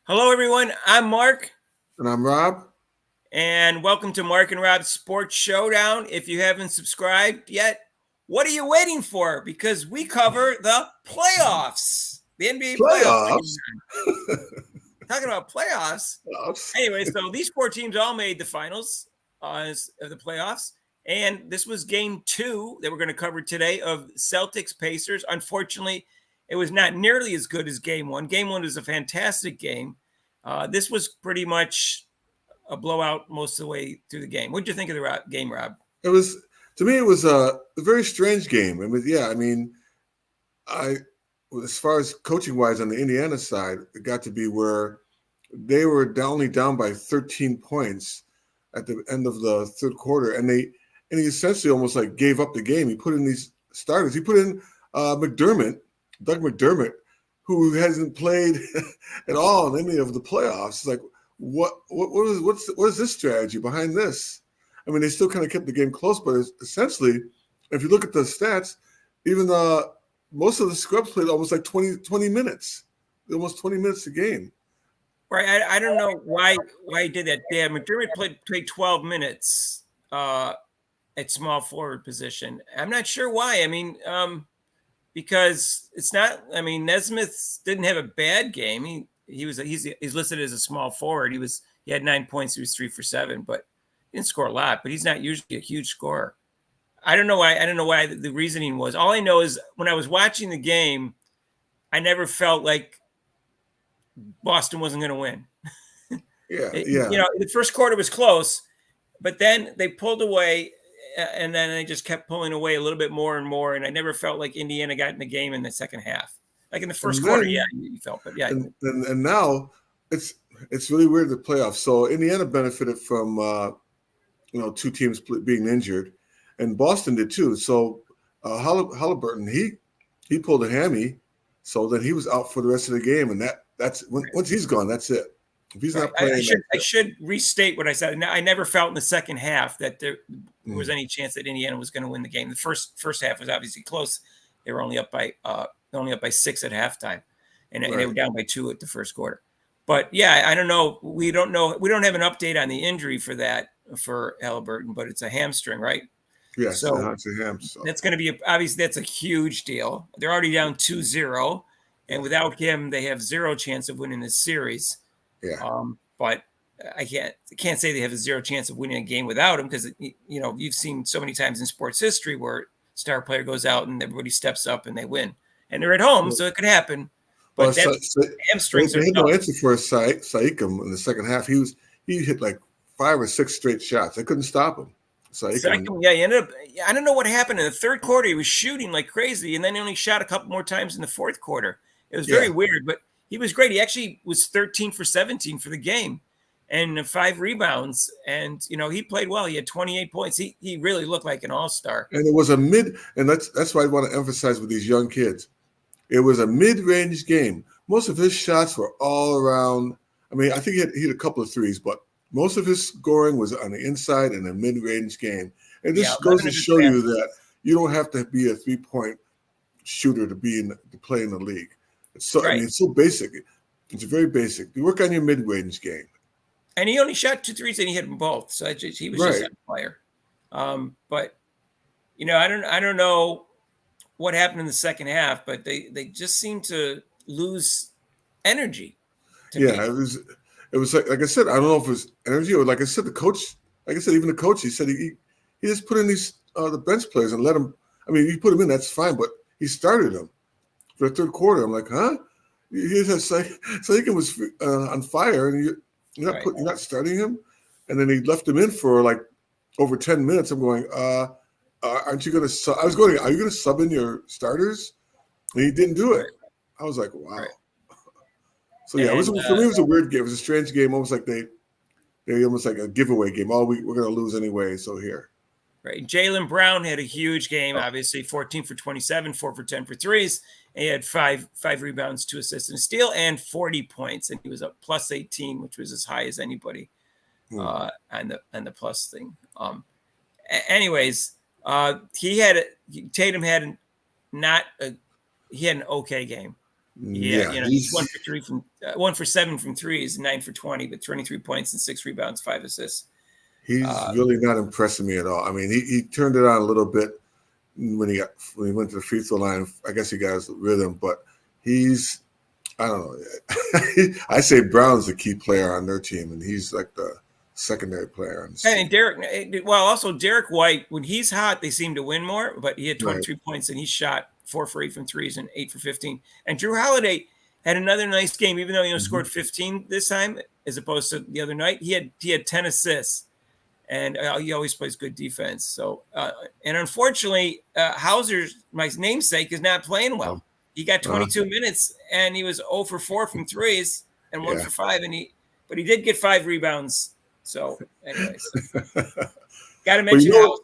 Hello, everyone. I'm Mark, And I'm Rob. and welcome to Mark and Rob's Sports Showdown. If you haven't subscribed yet, what are you waiting for? Because we cover the playoffs, the NBA playoffs. Playoffs. Talking about playoffs. Playoffs. Anyway, so these four teams all made the finals of the playoffs. And this was game two that we're going to cover today of Celtics Pacers. Unfortunately, it was not nearly as good as game one. Game one was a fantastic game. This was pretty much a blowout most of the way through the game. What did you think of the game, Rob? It was to me. It was a very strange game. I as far as coaching wise on the Indiana side, it got to be where they were only down by 13 points at the end of the third quarter, and he essentially almost like gave up the game. He put in these starters. He put in Doug McDermott, who hasn't played at all in any of the playoffs. It's like what is this strategy behind this? I mean, they still kind of kept the game close, but essentially, if you look at the stats, even most of the scrubs played almost like 20 minutes, almost 20 minutes a game. Right. I don't know why he did that. Yeah, McDermott played 12 minutes at small forward position. I'm not sure why. I mean, because it's not. I mean, Nesmith didn't have a bad game. He's listed as a small forward. He had 9 points. He was 3 for 7, but he didn't score a lot. But he's not usually a huge scorer. I don't know why. I don't know why the reasoning was. All I know is when I was watching the game, I never felt like Boston wasn't going to win. Yeah. The first quarter was close, but then they pulled away, and then they just kept pulling away a little bit more and more. And I never felt like Indiana got in the game in the second half. Like in the first quarter, yeah, you felt, but yeah. And now it's really weird the playoffs. So Indiana benefited from two teams being injured, and Boston did too. So Halliburton he pulled a hammy, so then he was out for the rest of the game, and that's once he's gone, that's it. If he's not playing, I should restate what I said. I never felt in the second half that there was any chance that Indiana was going to win the game. The first half was obviously close. They were only up by 6 at halftime, and they were down by 2 at the first quarter. But yeah, I don't know. We don't know. We don't have an update on the injury for Halliburton, but it's a hamstring, right? Yes, so it's a ham. So that's going to be obviously that's a huge deal. They're already down 2-0, and without him, they have zero chance of winning this series. Yeah. But I can't say they have a zero chance of winning a game without him, because you've seen so many times in sports history where star player goes out and everybody steps up and they win, and they're at home, so it could happen. But hamstrings they had no answer for Siakam in the second half. He hit like 5 or 6 straight shots. I couldn't stop him. Siakam, yeah, he ended up. I don't know what happened in the third quarter. He was shooting like crazy, and then he only shot a couple more times in the fourth quarter. It was very weird, but he was great. He actually was 13 for 17 for the game and 5 rebounds. And, he played well. He had 28 points. He really looked like an all-star. And it was and that's why I want to emphasize with these young kids. It was a mid-range game. Most of his shots were all around. I mean, I think he hit a couple of threes, but most of his scoring was on the inside in a mid-range game. And this goes to show you that you don't have to be a 3-point shooter to play in the league. I mean, it's so basic. It's very basic. You work on your mid-range game. And he only shot 2 threes and he hit them both. So he was just a player. But I don't know what happened in the second half, but they just seemed to lose energy. Yeah, it was like I said, I don't know if it was energy or like I said, even the coach, he said he just put in these the bench players and let them. I mean, you put them in, that's fine, but he started them for the third quarter. I'm like, huh? Sagan was on fire, and you're not starting him, and then he left him in for like over 10 minutes. I'm going, aren't you going to? I was going, are you going to sub in your starters? And he didn't do it. I was like, wow. Right. So yeah, for me it was a weird game. It was a strange game, almost like they almost like a giveaway game. We're going to lose anyway, so here. Right. Jaylen Brown had a huge game, obviously 14 for 27, 4 for 10 for threes. And he had five rebounds, 2 assists and a steal, and 40 points. And he was up plus 18, which was as high as anybody on the plus thing. Anyways, Tatum had an okay game. Yeah, Yeah, he's 1 for 7 from threes, 9 for 20, but 23 points and 6 rebounds, 5 assists. he's really not impressing me at all. I mean, he turned it on a little bit when he went to the free throw line. I guess he got his rhythm, but I don't know. I say Brown's the key player on their team, and he's like the secondary player. And Derek White, when he's hot, they seem to win more, but he had 23 points and he shot 4 for 8 from threes and 8 for 15. And Drew Holiday had another nice game, even though, scored 15 this time as opposed to the other night. He had 10 assists, and he always plays good defense. So, and unfortunately, Hauser's, my namesake, is not playing well. He got 22 minutes and he was 0 for 4 from threes and 1 for 5, but he did get 5 rebounds. So, anyways, got to mention Hauser.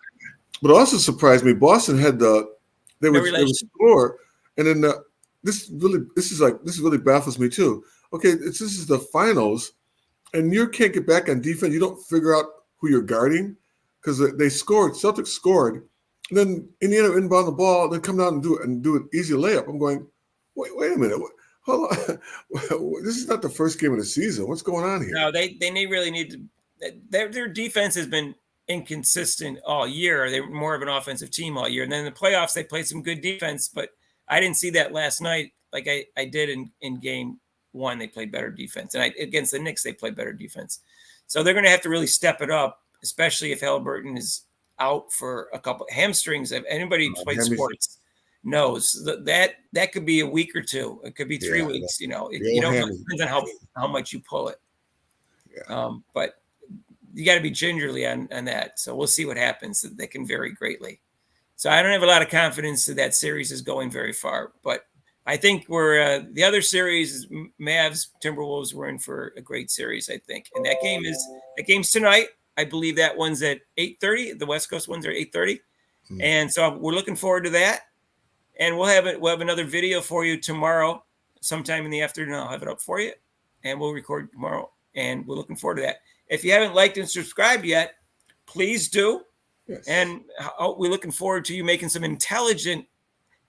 But also surprised me, Boston had they would score, and then this really baffles me too. Okay, this is the finals, and you can't get back on defense. You don't figure out who you're guarding because they scored. Celtics scored, and then Indiana inbound the ball, then come down and do an easy layup. I'm going, wait a minute. Hold on. This is not the first game of the season. What's going on here? No, they really need to. Their defense has been inconsistent all year. They were more of an offensive team all year. And then in the playoffs, they played some good defense, but I didn't see that last night like I did in game 1. They played better defense. And against the Knicks, they played better defense. So they're going to have to really step it up, especially if Halliburton is out for a couple hamstrings. If anybody who plays sports knows that could be a week or two. It could be 3 weeks. It depends on how much you pull it. Yeah. But you got to be gingerly on that. So we'll see what happens. They can vary greatly. So I don't have a lot of confidence that series is going very far. But I think we're the other series, Mavs, Timberwolves, we're in for a great series, I think. And that game's tonight. I believe that one's at 8:30. The West Coast ones are 8:30. Mm-hmm. And so we're looking forward to that. And we'll have another video for you tomorrow, sometime in the afternoon. I'll have it up for you, and we'll record tomorrow. And we're looking forward to that. If you haven't liked and subscribed yet, please do. Yes. And we're looking forward to you making some intelligent,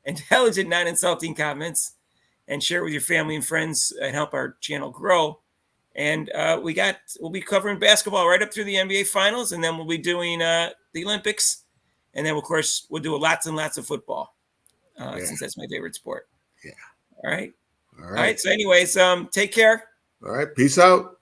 non-insulting comments, and share it with your family and friends and help our channel grow. And we'll be covering basketball right up through the NBA Finals, and then we'll be doing the Olympics, and then of course we'll do lots and lots of football, since that's my favorite sport. Yeah. All right. So anyways, take care. All right. Peace out.